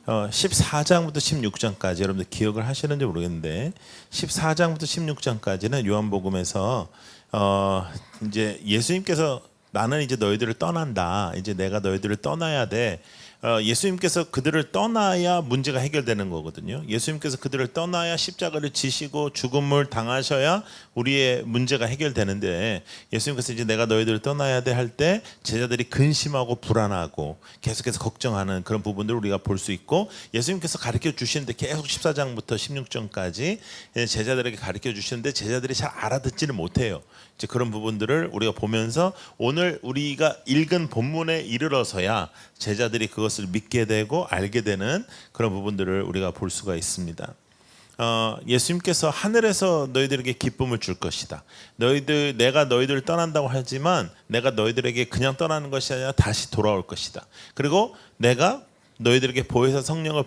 14장부터 16장까지 여러분들 기억을 하시는지 모르겠는데 14장부터 16장까지는 요한복음에서 이제 예수님께서 나는 이제 너희들을 떠난다. 이제 내가 너희들을 떠나야 돼. 예수님께서 그들을 떠나야 문제가 해결되는 거거든요. 예수님께서 그들을 떠나야 십자가를 지시고 죽음을 당하셔야 우리의 문제가 해결되는데 예수님께서 이제 내가 너희들을 떠나야 돼 할 때 제자들이 근심하고 불안하고 계속해서 걱정하는 그런 부분들을 우리가 볼 수 있고 예수님께서 가르쳐 주시는데 계속 14장부터 16장까지 제자들에게 가르쳐 주시는데 제자들이 잘 알아듣지를 못해요. 이제 그런 부분들을 우리가 보면서 오늘 우리가 읽은 본문에 이르러서야 제자들이 그것을 믿게 되고 알게 되는 그런 부분들을 우리가 볼 수가 있습니다. 예수님께서 하늘에서 너희들에게 기쁨을 줄 것이다. 내가 너희들을 떠난다고 하지만 내가 너희들에게 그냥 떠나는 것이 아니라 다시 돌아올 것이다. 그리고 내가 너희들에게 보혜사 성령을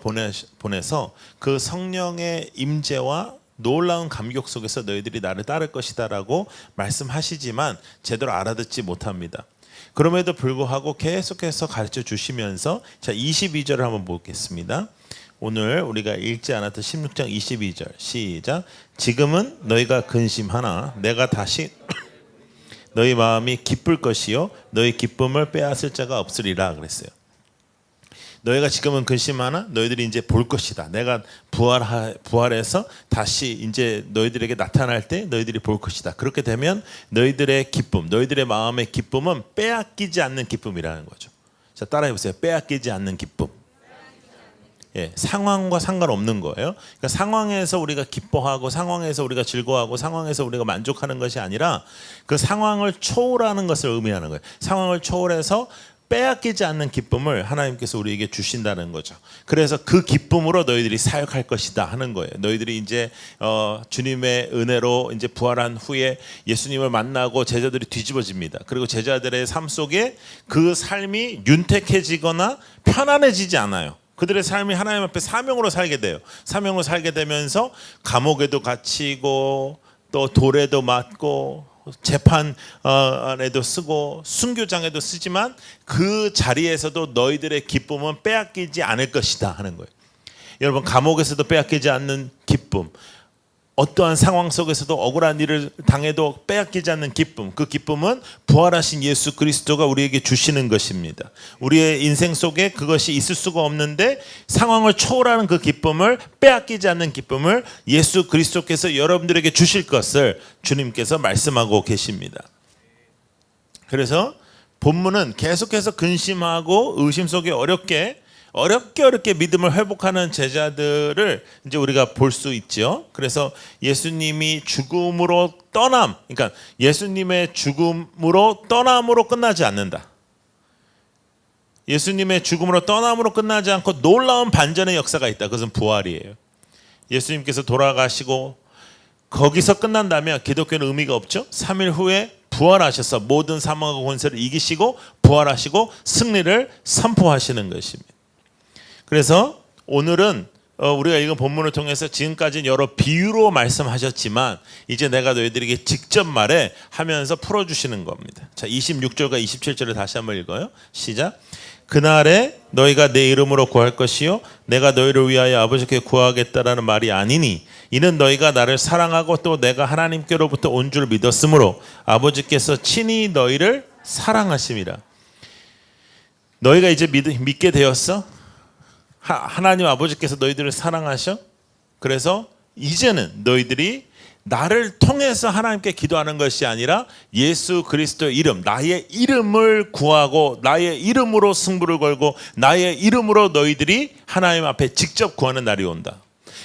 보내서 그 성령의 임재와 놀라운 감격 속에서 너희들이 나를 따를 것이다 라고 말씀하시지만 제대로 알아듣지 못합니다. 그럼에도 불구하고 계속해서 가르쳐 주시면서 자 22절을 한번 보겠습니다. 오늘 우리가 읽지 않았던 16장 22절 시작. 지금은 너희가 근심하나 내가 다시 너희 마음이 기쁠 것이요 너희 기쁨을 빼앗을 자가 없으리라 그랬어요. 너희가 지금은 근심하나 너희들이 이제 볼 것이다. 내가 부활해서 다시 이제 너희들에게 나타날 때 너희들이 볼 것이다. 그렇게 되면 너희들의 기쁨, 너희들의 마음의 기쁨은 빼앗기지 않는 기쁨이라는 거죠. 자, 따라해 보세요. 빼앗기지 않는 기쁨. 예, 상황과 상관없는 거예요. 그러니까 상황에서 우리가 기뻐하고 상황에서 우리가 즐거워하고 상황에서 우리가 만족하는 것이 아니라 그 상황을 초월하는 것을 의미하는 거예요. 상황을 초월해서 빼앗기지 않는 기쁨을 하나님께서 우리에게 주신다는 거죠. 그래서 그 기쁨으로 너희들이 사역할 것이다 하는 거예요. 너희들이 이제 주님의 은혜로 이제 부활한 후에 예수님을 만나고 제자들이 뒤집어집니다. 그리고 제자들의 삶 속에 그 삶이 윤택해지거나 편안해지지 않아요. 그들의 삶이 하나님 앞에 사명으로 살게 돼요. 사명으로 살게 되면서 감옥에도 갇히고 또 돌에도 맞고 재판 안에도 쓰고 순교장에도 쓰지만 그 자리에서도 너희들의 기쁨은 빼앗기지 않을 것이다 하는 거예요. 여러분 감옥에서도 빼앗기지 않는 기쁨, 어떠한 상황 속에서도 억울한 일을 당해도 빼앗기지 않는 기쁨, 그 기쁨은 부활하신 예수 그리스도가 우리에게 주시는 것입니다. 우리의 인생 속에 그것이 있을 수가 없는데 상황을 초월하는 그 기쁨을 빼앗기지 않는 기쁨을 예수 그리스도께서 여러분들에게 주실 것을 주님께서 말씀하고 계십니다. 그래서 본문은 계속해서 근심하고 의심 속에 어렵게 믿음을 회복하는 제자들을 이제 우리가 볼 수 있죠. 그래서 예수님이 죽음으로 그러니까 예수님의 죽음으로 떠남으로 끝나지 않는다. 예수님의 죽음으로 떠남으로 끝나지 않고 놀라운 반전의 역사가 있다. 그것은 부활이에요. 예수님께서 돌아가시고 거기서 끝난다면 기독교는 의미가 없죠. 3일 후에 부활하셔서 모든 사망과 권세를 이기시고 부활하시고 승리를 선포하시는 것입니다. 그래서 오늘은 우리가 읽은 본문을 통해서 지금까지는 여러 비유로 말씀하셨지만 이제 내가 너희들에게 직접 말해 하면서 풀어주시는 겁니다. 자, 26절과 27절을 다시 한번 읽어요. 시작. 그날에 너희가 내 이름으로 구할 것이요 내가 너희를 위하여 아버지께 구하겠다라는 말이 아니니 이는 너희가 나를 사랑하고 또 내가 하나님께로부터 온 줄 믿었으므로 아버지께서 친히 너희를 사랑하심이라. 너희가 이제 믿게 되었어? 하나님 아버지께서 너희들을 사랑하셔? 그래서 이제는 너희들이 나를 통해서 하나님께 기도하는 것이 아니라 예수 그리스도의 이름, 나의 이름을 구하고 나의 이름으로 승부를 걸고 나의 이름으로 너희들이 하나님 앞에 직접 구하는 날이 온다.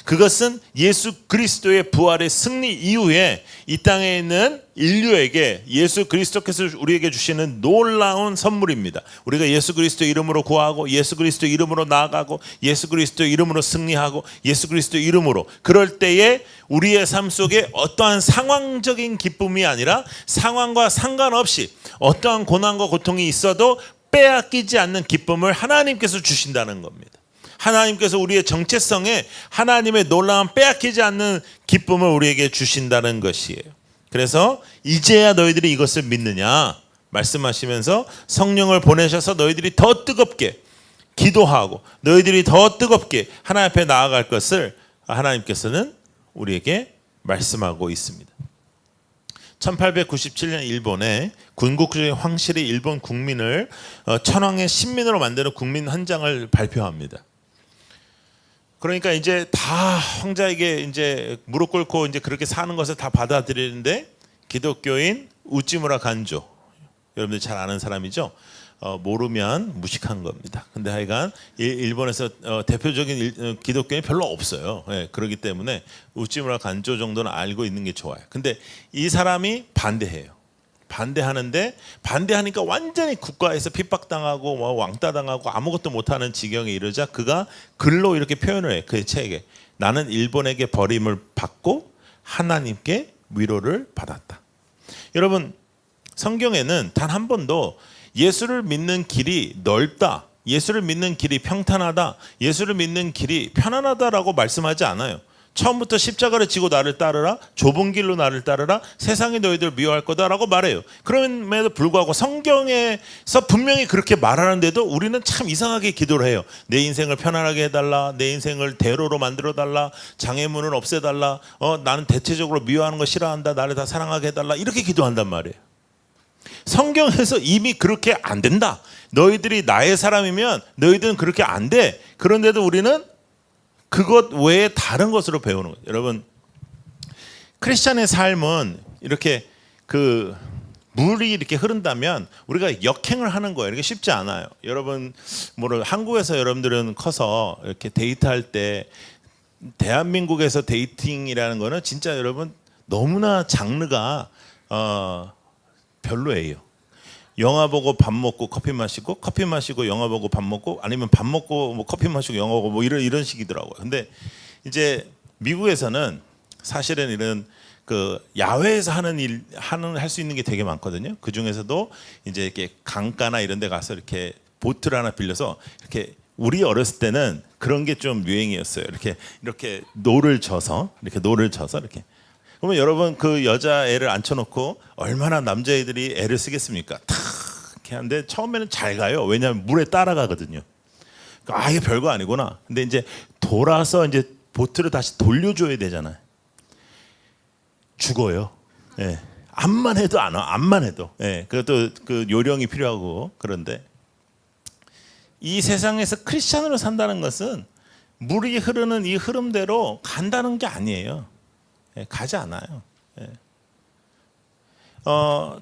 그것은 예수 그리스도의 부활의 승리 이후에 이 땅에 있는 인류에게 예수 그리스도께서 우리에게 주시는 놀라운 선물입니다. 우리가 예수 그리스도 이름으로 구하고 예수 그리스도 이름으로 나아가고 예수 그리스도 이름으로 승리하고 예수 그리스도 이름으로 그럴 때에 우리의 삶 속에 어떠한 상황적인 기쁨이 아니라 상황과 상관없이 어떠한 고난과 고통이 있어도 빼앗기지 않는 기쁨을 하나님께서 주신다는 겁니다. 하나님께서 우리의 정체성에 하나님의 놀라운 빼앗기지 않는 기쁨을 우리에게 주신다는 것이에요. 그래서 이제야 너희들이 이것을 믿느냐 말씀하시면서 성령을 보내셔서 너희들이 더 뜨겁게 기도하고 너희들이 더 뜨겁게 하나님 앞에 나아갈 것을 하나님께서는 우리에게 말씀하고 있습니다. 1897년 일본에 군국주의 황실이 일본 국민을 천황의 신민으로 만드는 국민 헌장을 발표합니다. 그러니까 이제 다 황자에게 이제 무릎 꿇고 이제 그렇게 사는 것을 다 받아들이는데 기독교인 우찌무라 간조, 여러분들 잘 아는 사람이죠. 모르면 무식한 겁니다. 근데 하여간 일본에서 대표적인 기독교인이 별로 없어요. 예, 그렇기 때문에 우찌무라 간조 정도는 알고 있는 게 좋아요. 근데 이 사람이 반대해요. 반대하는데 반대하니까 완전히 국가에서 핍박당하고 왕따당하고 아무것도 못하는 지경에 이르자 그가 글로 이렇게 표현을 해요. 그의 책에 나는 일본에게 버림을 받고 하나님께 위로를 받았다. 여러분 성경에는 단 한 번도 예수를 믿는 길이 넓다, 예수를 믿는 길이 평탄하다, 예수를 믿는 길이 편안하다라고 말씀하지 않아요. 처음부터 십자가를 지고 나를 따르라, 좁은 길로 나를 따르라, 세상이 너희들 미워할 거다라고 말해요. 그럼에도 불구하고 성경에서 분명히 그렇게 말하는데도 우리는 참 이상하게 기도를 해요. 내 인생을 편안하게 해달라, 내 인생을 대로로 만들어달라, 장애물은 없애달라, 나는 대체적으로 미워하는 거 싫어한다, 나를 다 사랑하게 해달라, 이렇게 기도한단 말이에요. 성경에서 이미 그렇게 안 된다. 너희들이 나의 사람이면 너희들은 그렇게 안 돼. 그런데도 우리는 그것 외에 다른 것으로 배우는 거예요. 여러분 크리스찬의 삶은 이렇게 그 물이 이렇게 흐른다면 우리가 역행을 하는 거예요. 이렇게 쉽지 않아요. 여러분 한국에서 여러분들은 커서 이렇게 데이트할 때 대한민국에서 데이팅이라는 거는 진짜 여러분 너무나 장르가 별로예요. 영화 보고 밥 먹고 커피 마시고, 커피 마시고 영화 보고 밥 먹고, 아니면 밥 먹고 뭐 커피 마시고 영화 보고 뭐 이런 식이더라고요. 근데 이제 미국에서는 사실은 이런 그 야외에서 할 수 있는 게 되게 많거든요. 그 중에서도 이제 이렇게 강가나 이런 데 가서 이렇게 보트를 하나 빌려서 이렇게 우리 어렸을 때는 그런 게 좀 유행이었어요. 이렇게 노를 져서 이렇게. 그러면 여러분 그 여자애를 앉혀놓고 얼마나 남자애들이 애를 쓰겠습니까? 탁 이렇게 하는데 처음에는 잘 가요. 왜냐하면 물에 따라가거든요. 그러니까 이게 별거 아니구나. 근데 이제 돌아서 이제 보트를 다시 돌려줘야 되잖아요. 죽어요. 예. 암만 해도 안 와. 암만 해도. 예. 그것도 그 요령이 필요하고. 그런데 이 세상에서 크리스찬으로 산다는 것은 물이 흐르는 이 흐름대로 간다는 게 아니에요. 가지 않아요.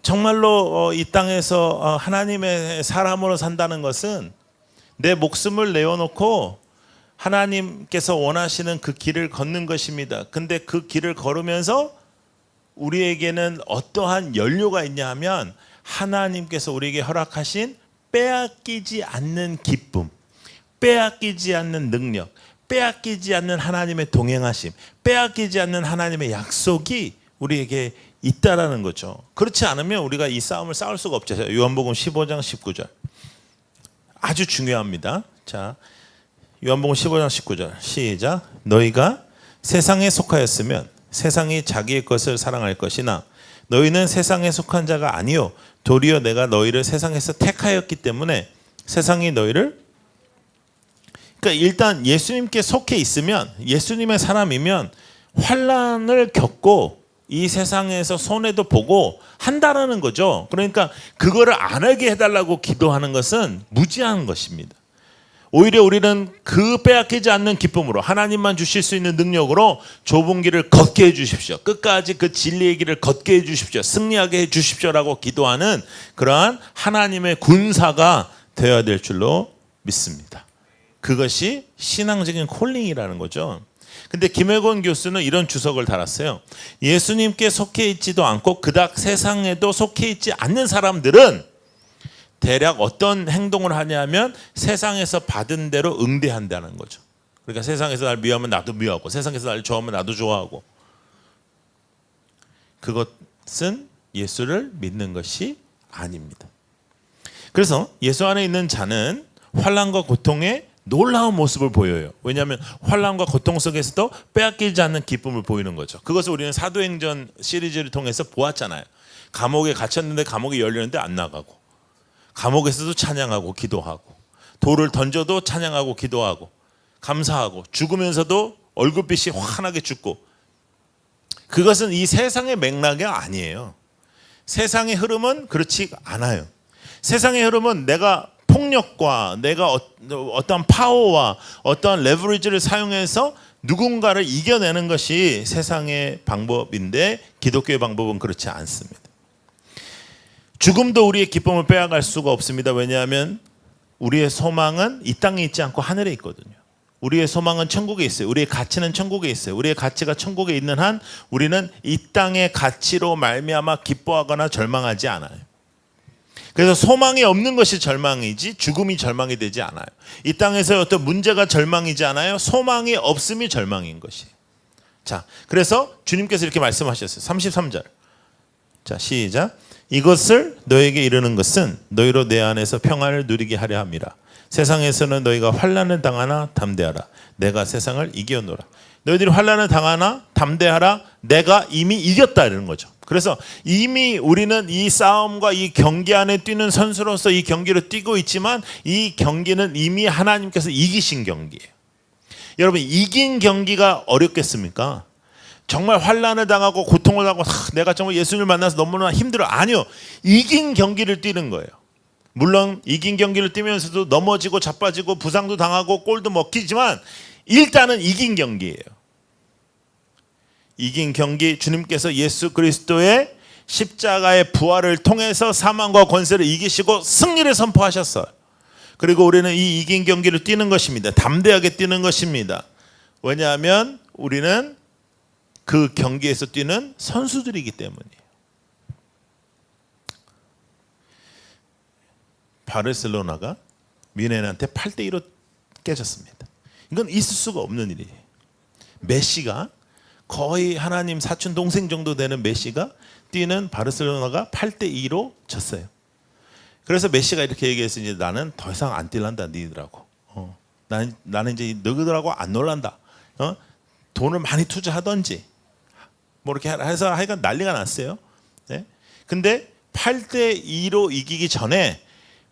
정말로 이 땅에서 하나님의 사람으로 산다는 것은 내 목숨을 내어놓고 하나님께서 원하시는 그 길을 걷는 것입니다. 근데 그 길을 걸으면서 우리에게는 어떠한 연료가 있냐 하면 하나님께서 우리에게 허락하신 빼앗기지 않는 기쁨, 빼앗기지 않는 능력, 빼앗기지 않는 하나님의 동행하심, 빼앗기지 않는 하나님의 약속이 우리에게 있다라는 거죠. 그렇지 않으면 우리가 이 싸움을 싸울 수가 없죠. 요한복음 15장 19절 아주 중요합니다. 자, 요한복음 15장 19절 시작. 너희가 세상에 속하였으면 세상이 자기의 것을 사랑할 것이나 너희는 세상에 속한 자가 아니요 도리어 내가 너희를 세상에서 택하였기 때문에 세상이 너희를, 그러니까 일단 예수님께 속해 있으면, 예수님의 사람이면 환난을 겪고 이 세상에서 손해도 보고 한다라는 거죠. 그러니까 그거를 안 하게 해달라고 기도하는 것은 무지한 것입니다. 오히려 우리는 그 빼앗기지 않는 기쁨으로 하나님만 주실 수 있는 능력으로 좁은 길을 걷게 해주십시오. 끝까지 그 진리의 길을 걷게 해주십시오. 승리하게 해주십시오라고 기도하는 그러한 하나님의 군사가 되어야 될 줄로 믿습니다. 그것이 신앙적인 콜링이라는 거죠. 근데 김혜곤 교수는 이런 주석을 달았어요. 예수님께 속해 있지도 않고 그닥 세상에도 속해 있지 않는 사람들은 대략 어떤 행동을 하냐면 세상에서 받은 대로 응대한다는 거죠. 그러니까 세상에서 날 미워하면 나도 미워하고, 세상에서 날 좋아하면 나도 좋아하고. 그것은 예수를 믿는 것이 아닙니다. 그래서 예수 안에 있는 자는 환난과 고통에 놀라운 모습을 보여요. 왜냐하면 환난과 고통 속에서도 빼앗기지 않는 기쁨을 보이는 거죠. 그것을 우리는 사도행전 시리즈를 통해서 보았잖아요. 감옥에 갇혔는데 감옥이 열렸는데 안 나가고, 감옥에서도 찬양하고 기도하고, 돌을 던져도 찬양하고 기도하고 감사하고 죽으면서도 얼굴빛이 환하게 죽고, 그것은 이 세상의 맥락이 아니에요. 세상의 흐름은 그렇지 않아요. 세상의 흐름은 내가 폭력과 내가 어떤 파워와 어떤 레버리지를 사용해서 누군가를 이겨내는 것이 세상의 방법인데, 기독교의 방법은 그렇지 않습니다. 죽음도 우리의 기쁨을 빼앗갈 수가 없습니다. 왜냐하면 우리의 소망은 이 땅에 있지 않고 하늘에 있거든요. 우리의 소망은 천국에 있어요. 우리의 가치는 천국에 있어요. 우리의 가치가 천국에 있는 한 우리는 이 땅의 가치로 말미암아 기뻐하거나 절망하지 않아요. 그래서 소망이 없는 것이 절망이지 죽음이 절망이 되지 않아요. 이 땅에서 어떤 문제가 절망이지 않아요. 소망이 없음이 절망인 것이에요. 자, 그래서 주님께서 이렇게 말씀하셨어요. 33절. 자, 시작. 이것을 너에게 이르는 것은 너희로 내 안에서 평안을 누리게 하려 함이라. 세상에서는 너희가 환난을 당하나 담대하라. 내가 세상을 이겨노라. 너희들이 환난을 당하나 담대하라. 내가 이미 이겼다 이러는 거죠. 그래서 이미 우리는 이 싸움과 이 경기 안에 뛰는 선수로서 이 경기를 뛰고 있지만, 이 경기는 이미 하나님께서 이기신 경기예요. 여러분, 이긴 경기가 어렵겠습니까? 정말 환난을 당하고 고통을 당하고 내가 정말 예수님을 만나서 너무나 힘들어. 아니요. 이긴 경기를 뛰는 거예요. 물론 이긴 경기를 뛰면서도 넘어지고 자빠지고 부상도 당하고 골도 먹히지만 일단은 이긴 경기예요. 이긴 경기, 주님께서 예수 그리스도의 십자가의 부활을 통해서 사망과 권세를 이기시고 승리를 선포하셨어요. 그리고 우리는 이 이긴 경기를 뛰는 것입니다. 담대하게 뛰는 것입니다. 왜냐하면 우리는 그 경기에서 뛰는 선수들이기 때문이에요. 바르셀로나가 뮌헨한테 8대2로 깨졌습니다. 이건 있을 수가 없는 일이에요. 메시가, 거의 하나님 사촌 동생 정도 되는 메시가 뛰는 바르셀로나가 8대2로 졌어요. 그래서 메시가 이렇게 얘기했어요. 이제 나는 더 이상 안 뛸란다 니들하고. 나는 이제 너희들하고 안 놀란다. 돈을 많이 투자하던지 뭐 이렇게 해서 하여간 난리가 났어요. 네? 근데 8대2로 이기기 전에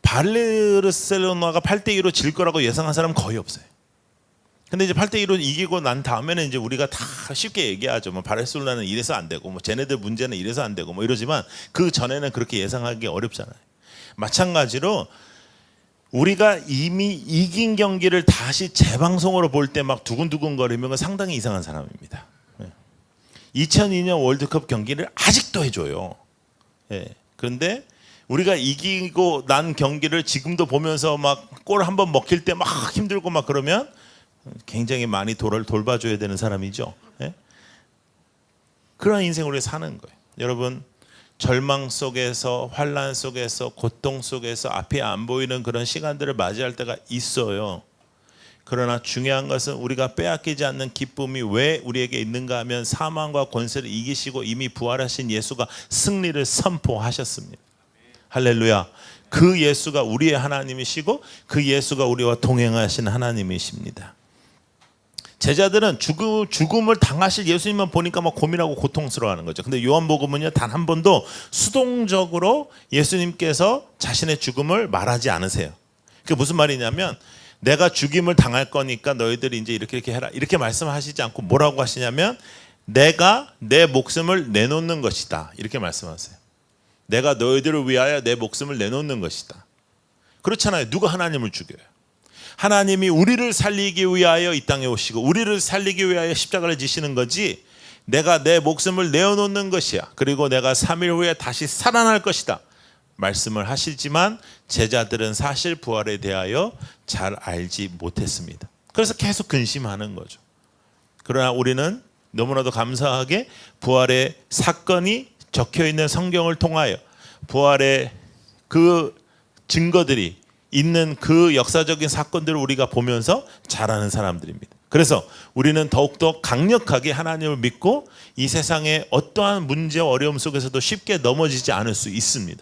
바르셀로나가 8대2로 질 거라고 예상한 사람은 거의 없어요. 근데 이제 8대2로 이기고 난 다음에는 이제 우리가 다 쉽게 얘기하죠. 뭐 바르셀로나는 이래서 안 되고, 뭐 쟤네들 문제는 이래서 안 되고, 뭐 이러지만 그 전에는 그렇게 예상하기 어렵잖아요. 마찬가지로 우리가 이미 이긴 경기를 다시 재방송으로 볼 때 막 두근두근 거리면 상당히 이상한 사람입니다. 2002년 월드컵 경기를 아직도 해줘요. 그런데 우리가 이기고 난 경기를 지금도 보면서 막 골 한 번 먹힐 때 막 힘들고 막 그러면 굉장히 많이 돌봐줘야 되는 사람이죠. 그런 인생을 우리가 사는 거예요. 여러분, 절망 속에서, 환난 속에서, 고통 속에서 앞이 안 보이는 그런 시간들을 맞이할 때가 있어요. 그러나 중요한 것은 우리가 빼앗기지 않는 기쁨이 왜 우리에게 있는가 하면, 사망과 권세를 이기시고 이미 부활하신 예수가 승리를 선포하셨습니다. 할렐루야. 그 예수가 우리의 하나님이시고 그 예수가 우리와 동행하신 하나님이십니다. 제자들은 죽음을 당하실 예수님만 보니까 막 고민하고 고통스러워하는 거죠. 근데 요한복음은요, 단 한 번도 수동적으로 예수님께서 자신의 죽음을 말하지 않으세요. 그게 무슨 말이냐면, 내가 죽임을 당할 거니까 너희들이 이제 이렇게 해라, 이렇게 말씀하시지 않고 뭐라고 하시냐면, 내가 내 목숨을 내놓는 것이다, 이렇게 말씀하세요. 내가 너희들을 위하여 내 목숨을 내놓는 것이다. 그렇잖아요. 누가 하나님을 죽여요? 하나님이 우리를 살리기 위하여 이 땅에 오시고 우리를 살리기 위하여 십자가를 지시는 거지, 내가 내 목숨을 내어놓는 것이야, 그리고 내가 3일 후에 다시 살아날 것이다 말씀을 하시지만, 제자들은 사실 부활에 대하여 잘 알지 못했습니다. 그래서 계속 근심하는 거죠. 그러나 우리는 너무나도 감사하게 부활의 사건이 적혀있는 성경을 통하여, 부활의 그 증거들이 있는 그 역사적인 사건들을 우리가 보면서 자라는 사람들입니다. 그래서 우리는 더욱더 강력하게 하나님을 믿고 이 세상의 어떠한 문제와 어려움 속에서도 쉽게 넘어지지 않을 수 있습니다.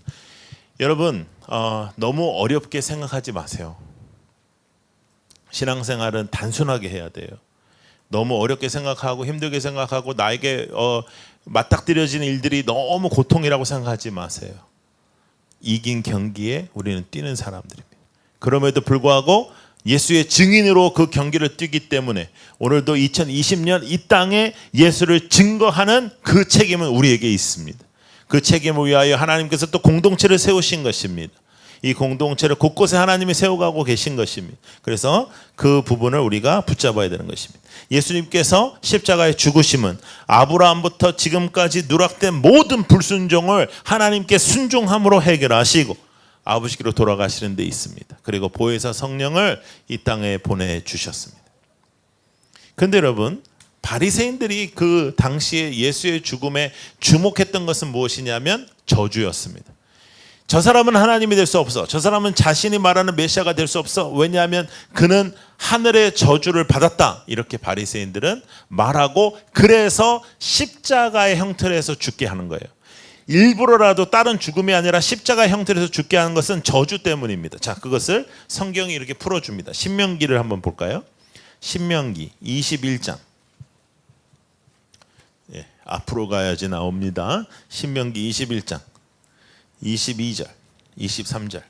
여러분, 너무 어렵게 생각하지 마세요. 신앙생활은 단순하게 해야 돼요. 너무 어렵게 생각하고 힘들게 생각하고 나에게 맞닥뜨려지는 일들이 너무 고통이라고 생각하지 마세요. 이긴 경기에 우리는 뛰는 사람들입니다. 그럼에도 불구하고 예수의 증인으로 그 경기를 뛰기 때문에 오늘도 2020년 이 땅에 예수를 증거하는 그 책임은 우리에게 있습니다. 그 책임을 위하여 하나님께서 또 공동체를 세우신 것입니다. 이 공동체를 곳곳에 하나님이 세워가고 계신 것입니다. 그래서 그 부분을 우리가 붙잡아야 되는 것입니다. 예수님께서 십자가의 죽으심은 아브라함부터 지금까지 누락된 모든 불순종을 하나님께 순종함으로 해결하시고 아버지께로 돌아가시는 데 있습니다. 그리고 보혜사 성령을 이 땅에 보내주셨습니다. 그런데 여러분, 바리새인들이 그 당시에 예수의 죽음에 주목했던 것은 무엇이냐면 저주였습니다. 저 사람은 하나님이 될 수 없어. 저 사람은 자신이 말하는 메시아가 될 수 없어. 왜냐하면 그는 하늘의 저주를 받았다. 이렇게 바리새인들은 말하고, 그래서 십자가의 형태로 해서 죽게 하는 거예요. 일부러라도 다른 죽음이 아니라 십자가 형태로 해서 죽게 하는 것은 저주 때문입니다. 자, 그것을 성경이 이렇게 풀어줍니다. 신명기를 한번 볼까요? 신명기 21장. 예, 앞으로 가야지 나옵니다. 신명기 21장 22절 23절.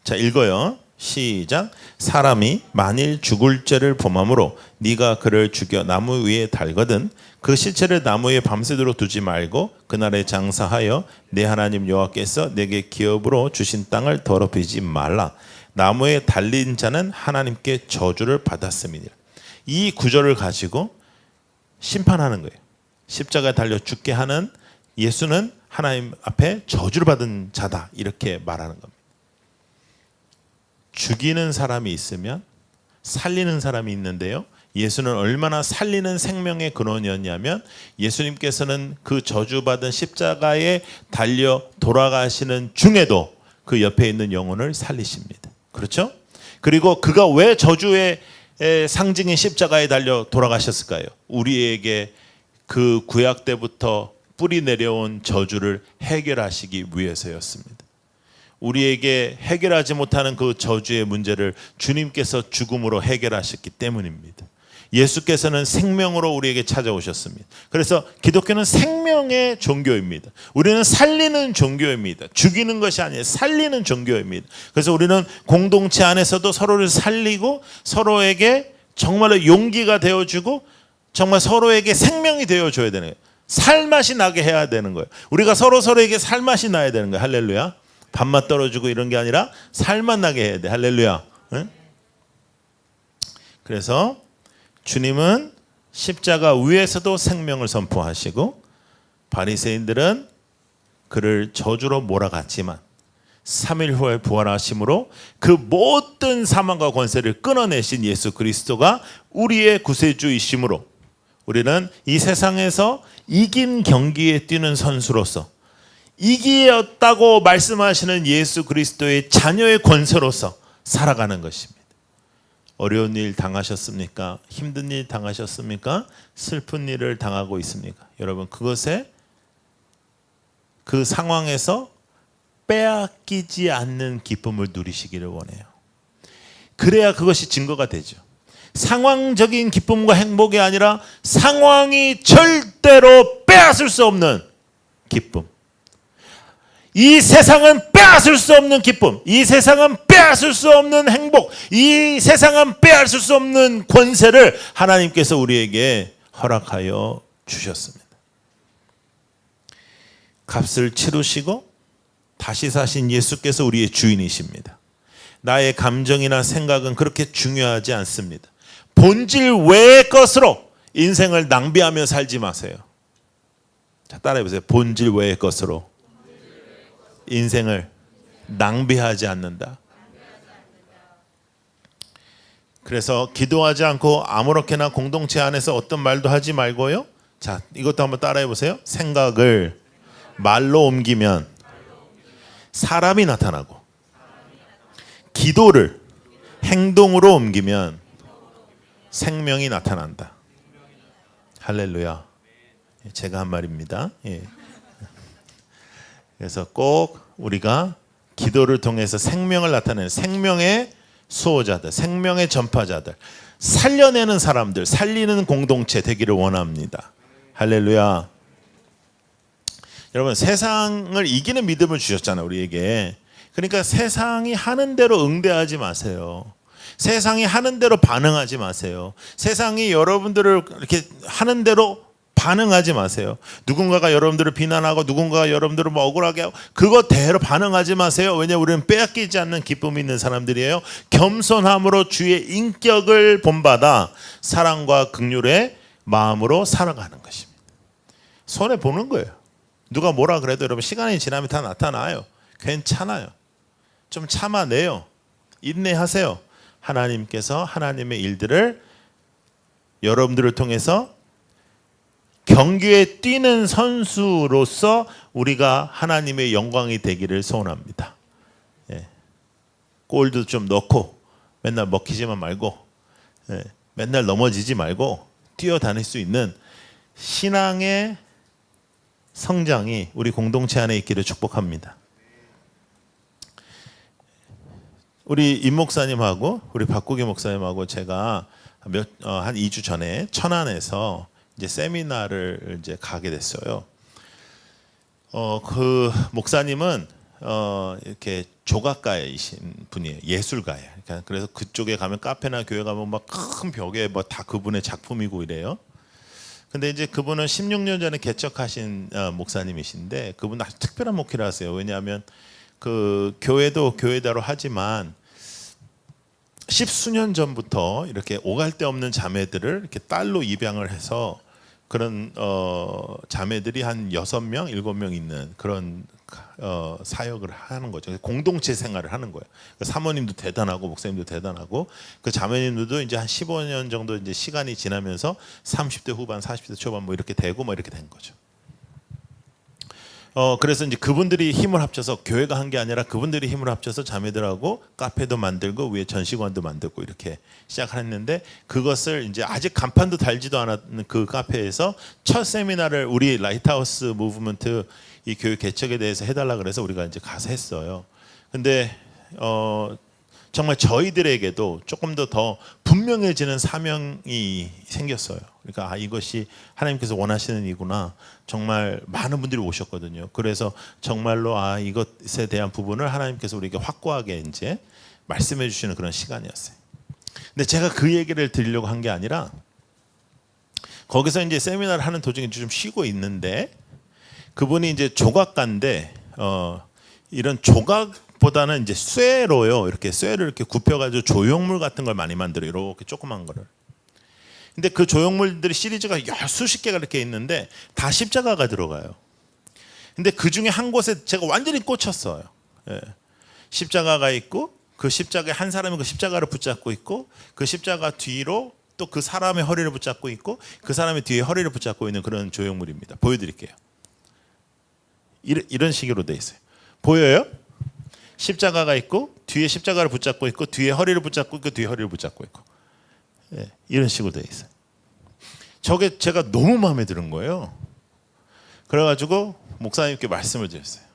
자, 읽어요. 시작. 사람이 만일 죽을 죄를 범함으로 네가 그를 죽여 나무 위에 달거든 그 시체를 나무 위에 밤새도록 두지 말고 그날에 장사하여 내 하나님 여호와께서 내게 기업으로 주신 땅을 더럽히지 말라. 나무에 달린 자는 하나님께 저주를 받았음이니라. 이 구절을 가지고 심판하는 거예요. 십자가에 달려 죽게 하는 예수는 하나님 앞에 저주를 받은 자다, 이렇게 말하는 겁니다. 죽이는 사람이 있으면 살리는 사람이 있는데요, 예수는 얼마나 살리는 생명의 근원이었냐면 예수님께서는 그 저주받은 십자가에 달려 돌아가시는 중에도 그 옆에 있는 영혼을 살리십니다. 그렇죠? 그리고 그가 왜 저주의 상징인 십자가에 달려 돌아가셨을까요? 우리에게 그 구약 때부터 뿌리 내려온 저주를 해결하시기 위해서였습니다. 우리에게 해결하지 못하는 그 저주의 문제를 주님께서 죽음으로 해결하셨기 때문입니다. 예수께서는 생명으로 우리에게 찾아오셨습니다. 그래서 기독교는 생명의 종교입니다. 우리는 살리는 종교입니다. 죽이는 것이 아니에요. 살리는 종교입니다. 그래서 우리는 공동체 안에서도 서로를 살리고 서로에게 정말로 용기가 되어주고 정말 서로에게 생명이 되어줘야 되는 거예요. 살맛이 나게 해야 되는 거예요. 우리가 서로에게 살맛이 나야 되는 거예요. 할렐루야. 밥맛 떨어지고 이런 게 아니라 살맛 나게 해야 돼. 할렐루야. 응? 그래서 주님은 십자가 위에서도 생명을 선포하시고 바리새인들은 그를 저주로 몰아갔지만 3일 후에 부활하심으로 그 모든 사망과 권세를 끊어내신 예수 그리스도가 우리의 구세주이심으로 우리는 이 세상에서 이긴 경기에 뛰는 선수로서 이기었다고 말씀하시는 예수 그리스도의 자녀의 권세로서 살아가는 것입니다. 어려운 일 당하셨습니까? 힘든 일 당하셨습니까? 슬픈 일을 당하고 있습니까? 여러분, 그것에 그 상황에서 빼앗기지 않는 기쁨을 누리시기를 원해요. 그래야 그것이 증거가 되죠. 상황적인 기쁨과 행복이 아니라 상황이 절대로 빼앗을 수 없는 기쁨. 이 세상은 빼앗을 수 없는 기쁨, 이 세상은 빼앗을 수 없는 행복, 이 세상은 빼앗을 수 없는 권세를 하나님께서 우리에게 허락하여 주셨습니다. 값을 치르시고 다시 사신 예수께서 우리의 주인이십니다. 나의 감정이나 생각은 그렇게 중요하지 않습니다. 본질 외의 것으로 인생을 낭비하며 살지 마세요. 자, 따라해보세요. 본질 외의 것으로 인생을 낭비하지 않는다. 그래서 기도하지 않고 아무렇게나 공동체 안에서 어떤 말도 하지 말고요. 자, 이것도 한번 따라해 보세요. 생각을 말로 옮기면 사람이 나타나고 기도를 행동으로 옮기면 생명이 나타난다. 할렐루야. 제가 한 말입니다. 예. 그래서 꼭 우리가 기도를 통해서 생명을 나타내는 생명의 수호자들, 생명의 전파자들, 살려내는 사람들, 살리는 공동체 되기를 원합니다. 할렐루야. 여러분 세상을 이기는 믿음을 주셨잖아요, 우리에게. 그러니까 세상이 하는 대로 응대하지 마세요. 세상이 하는 대로 반응하지 마세요. 세상이 여러분들을 이렇게 하는 대로 반응하지 마세요. 누군가가 여러분들을 비난하고 누군가가 여러분들을 뭐 억울하게 하고 그것대로 반응하지 마세요. 왜냐하면 우리는 빼앗기지 않는 기쁨이 있는 사람들이에요. 겸손함으로 주의 인격을 본받아 사랑과 긍휼의 마음으로 살아가는 것입니다. 손해 보는 거예요. 누가 뭐라 그래도 여러분 시간이 지나면 다 나타나요. 괜찮아요. 좀 참아내요. 인내하세요. 하나님께서 하나님의 일들을 여러분들을 통해서 경기에 뛰는 선수로서 우리가 하나님의 영광이 되기를 소원합니다. 예. 골도 좀 넣고 맨날 먹히지만 말고 맨날 넘어지지 말고 뛰어다닐 수 있는 신앙의 성장이 우리 공동체 안에 있기를 축복합니다. 우리 임 목사님하고 우리 박국희 목사님하고 제가 한 2주 전에 천안에서 이제 세미나를 이제 가게 됐어요. 그 목사님은 이렇게 조각가이신 분이에요. 예술가예요. 그러니까 그래서 그쪽에 가면 카페나 교회 가면 막 큰 벽에 뭐 다 그분의 작품이고 이래요. 근데 이제 그분은 16년 전에 개척하신 목사님이신데 그분 아주 특별한 목회를 하세요. 왜냐하면 그 교회도 교회대로 하지만 십수년 전부터 이렇게 오갈 데 없는 자매들을 이렇게 딸로 입양을 해서 그런 자매들이 한 6명, 7명 있는 그런 사역을 하는 거죠. 공동체 생활을 하는 거예요. 사모님도 대단하고 목사님도 대단하고 그 자매님들도 이제 한 15년 정도 이제 시간이 지나면서 30대 후반, 40대 초반 뭐 이렇게 되고 뭐 이렇게 된 거죠. 그래서 이제 그분들이 힘을 합쳐서 교회가 한 게 아니라 그분들이 힘을 합쳐서 자매들하고 카페도 만들고 위에 전시관도 만들고 이렇게 시작했는데 그것을 이제 아직 간판도 달지도 않았는 그 카페에서 첫 세미나를 우리 라이트하우스 무브먼트 이 교회 개척에 대해서 해달라 그래서 우리가 이제 가서 했어요. 근데 정말 저희들에게도 조금 더 분명해지는 사명이 생겼어요. 그러니까 이것이 하나님께서 원하시는 이구나. 정말 많은 분들이 오셨거든요. 그래서 정말로 이것에 대한 부분을 하나님께서 우리에게 확고하게 이제 말씀해 주시는 그런 시간이었어요. 근데 제가 그 얘기를 드리려고 한 게 아니라 거기서 이제 세미나를 하는 도중에 좀 쉬고 있는데 그분이 이제 조각가인데 이런 조각보다는 이제 쇠로요. 이렇게 쇠를 이렇게 굽혀가지고 조형물 같은 걸 많이 만들어요. 이렇게 조그만 거를. 근데 그 조형물들이 시리즈가 수십 개가 이렇게 있는데 다 십자가가 들어가요. 근데 그 중에 한 곳에 제가 완전히 꽂혔어요. 예. 십자가가 있고 그 십자가에 한 사람이 그 십자가를 붙잡고 있고 그 십자가 뒤로 또 그 사람의 허리를 붙잡고 있고 그 사람의 뒤에 허리를 붙잡고 있는 그런 조형물입니다. 보여드릴게요. 이런 식으로 돼 있어요. 보여요? 십자가가 있고 뒤에 십자가를 붙잡고 있고 뒤에 허리를 붙잡고 있고 뒤에 허리를 붙잡고 있고 이런 식으로 돼 있어요. 저게 제가 너무 마음에 드는 거예요. 그래가지고 목사님께 말씀을 드렸어요.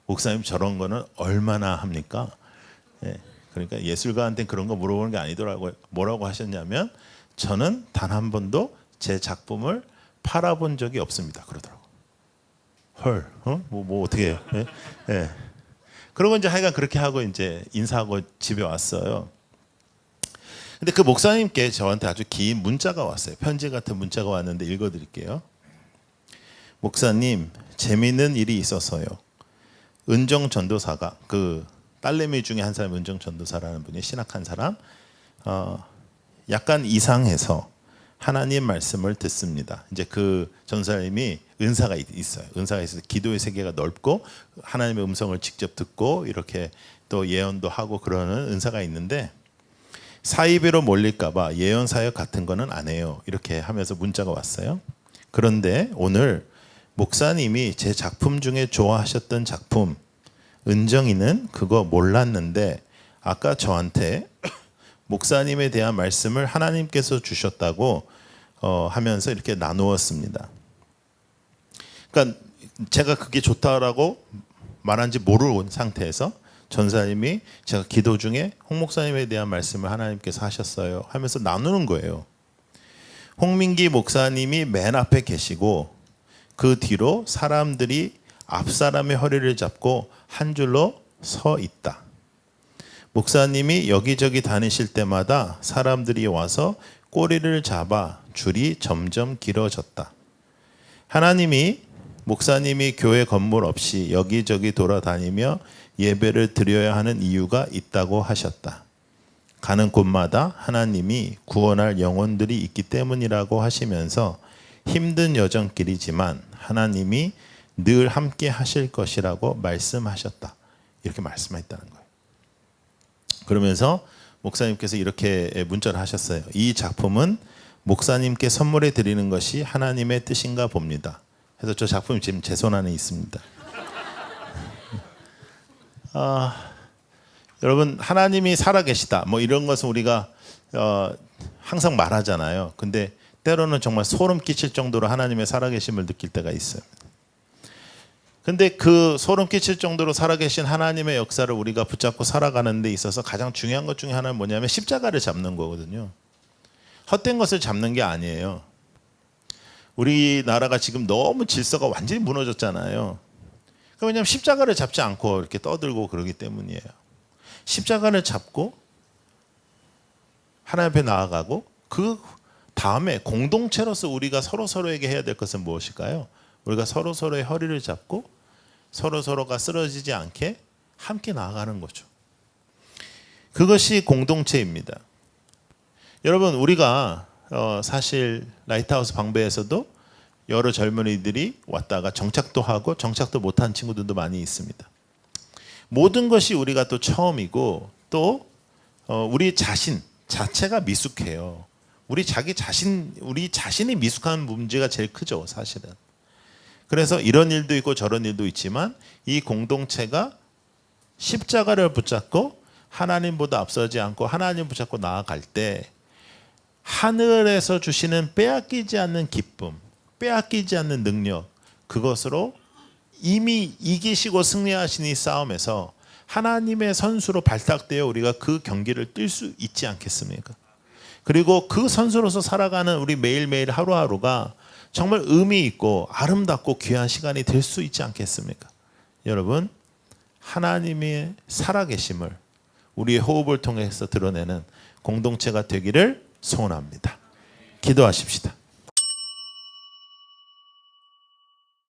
목사님 저런 거는 얼마나 합니까? 그러니까 예술가한테 그런 거 물어보는 게 아니더라고요. 뭐라고 하셨냐면 저는 단 한 번도 제 작품을 팔아본 적이 없습니다. 그러더라고요. 헐, 뭐 어떻게 해요? 그러고 이제 하여간 그렇게 하고 이제 인사하고 집에 왔어요. 근데 그 목사님께 저한테 아주 긴 문자가 왔어요. 편지 같은 문자가 왔는데 읽어드릴게요. 목사님, 재미있는 일이 있어서요. 은정 전도사가 그 딸내미 중에 한 사람이 은정 전도사라는 분이 신학한 사람 약간 이상해서 하나님 말씀을 듣습니다. 이제 그 전사님이 은사가 있어요. 은사가 있어서 기도의 세계가 넓고 하나님의 음성을 직접 듣고 이렇게 또 예언도 하고 그러는 은사가 있는데 사이비로 몰릴까봐 예언 사역 같은 거는 안 해요. 이렇게 하면서 문자가 왔어요. 그런데 오늘 목사님이 제 작품 중에 좋아하셨던 작품 은정이는 그거 몰랐는데 아까 저한테 목사님에 대한 말씀을 하나님께서 주셨다고 하면서 이렇게 나누었습니다. 그러니까 제가 그게 좋다라고 말한지 모르는 상태에서 전사님이 제가 기도 중에 홍 목사님에 대한 말씀을 하나님께서 하셨어요 하면서 나누는 거예요. 홍민기 목사님이 맨 앞에 계시고 그 뒤로 사람들이 앞사람의 허리를 잡고 한 줄로 서 있다. 목사님이 여기저기 다니실 때마다 사람들이 와서 꼬리를 잡아 줄이 점점 길어졌다. 하나님이 목사님이 교회 건물 없이 여기저기 돌아다니며 예배를 드려야 하는 이유가 있다고 하셨다. 가는 곳마다 하나님이 구원할 영혼들이 있기 때문이라고 하시면서 힘든 여정길이지만 하나님이 늘 함께 하실 것이라고 말씀하셨다. 이렇게 말씀했다는 거예요. 그러면서 목사님께서 이렇게 문자를 하셨어요. 이 작품은 목사님께 선물해 드리는 것이 하나님의 뜻인가 봅니다. 그래서 저 작품이 지금 제 손 안에 있습니다. 여러분, 하나님이 살아계시다 뭐 이런 것은 우리가 항상 말하잖아요. 근데 때로는 정말 소름 끼칠 정도로 하나님의 살아계심을 느낄 때가 있어요. 근데 그 소름 끼칠 정도로 살아계신 하나님의 역사를 우리가 붙잡고 살아가는 데 있어서 가장 중요한 것 중에 하나는 뭐냐면 십자가를 잡는 거거든요. 헛된 것을 잡는 게 아니에요. 우리나라가 지금 너무 질서가 완전히 무너졌잖아요. 왜냐하면 십자가를 잡지 않고 이렇게 떠들고 그러기 때문이에요. 십자가를 잡고 하나님 앞에 나아가고 그 다음에 공동체로서 우리가 서로에게 해야 될 것은 무엇일까요? 우리가 서로의 허리를 잡고 서로가 쓰러지지 않게 함께 나아가는 거죠. 그것이 공동체입니다. 여러분, 우리가 사실 라이트하우스 방배에서도 여러 젊은이들이 왔다가 정착도 하고 정착도 못한 친구들도 많이 있습니다. 모든 것이 우리가 또 처음이고 또 우리 자신 자체가 미숙해요. 우리 자신이 미숙한 문제가 제일 크죠, 사실은. 그래서 이런 일도 있고 저런 일도 있지만 이 공동체가 십자가를 붙잡고 하나님보다 앞서지 않고 하나님 붙잡고 나아갈 때 하늘에서 주시는 빼앗기지 않는 기쁨, 빼앗기지 않는 능력, 그것으로 이미 이기시고 승리하신 이 싸움에서 하나님의 선수로 발탁되어 우리가 그 경기를 뛸 수 있지 않겠습니까? 그리고 그 선수로서 살아가는 우리 매일매일 하루하루가 정말 의미 있고 아름답고 귀한 시간이 될 수 있지 않겠습니까? 여러분, 하나님의 살아계심을 우리의 호흡을 통해서 드러내는 공동체가 되기를 소원합니다. 기도하십시다.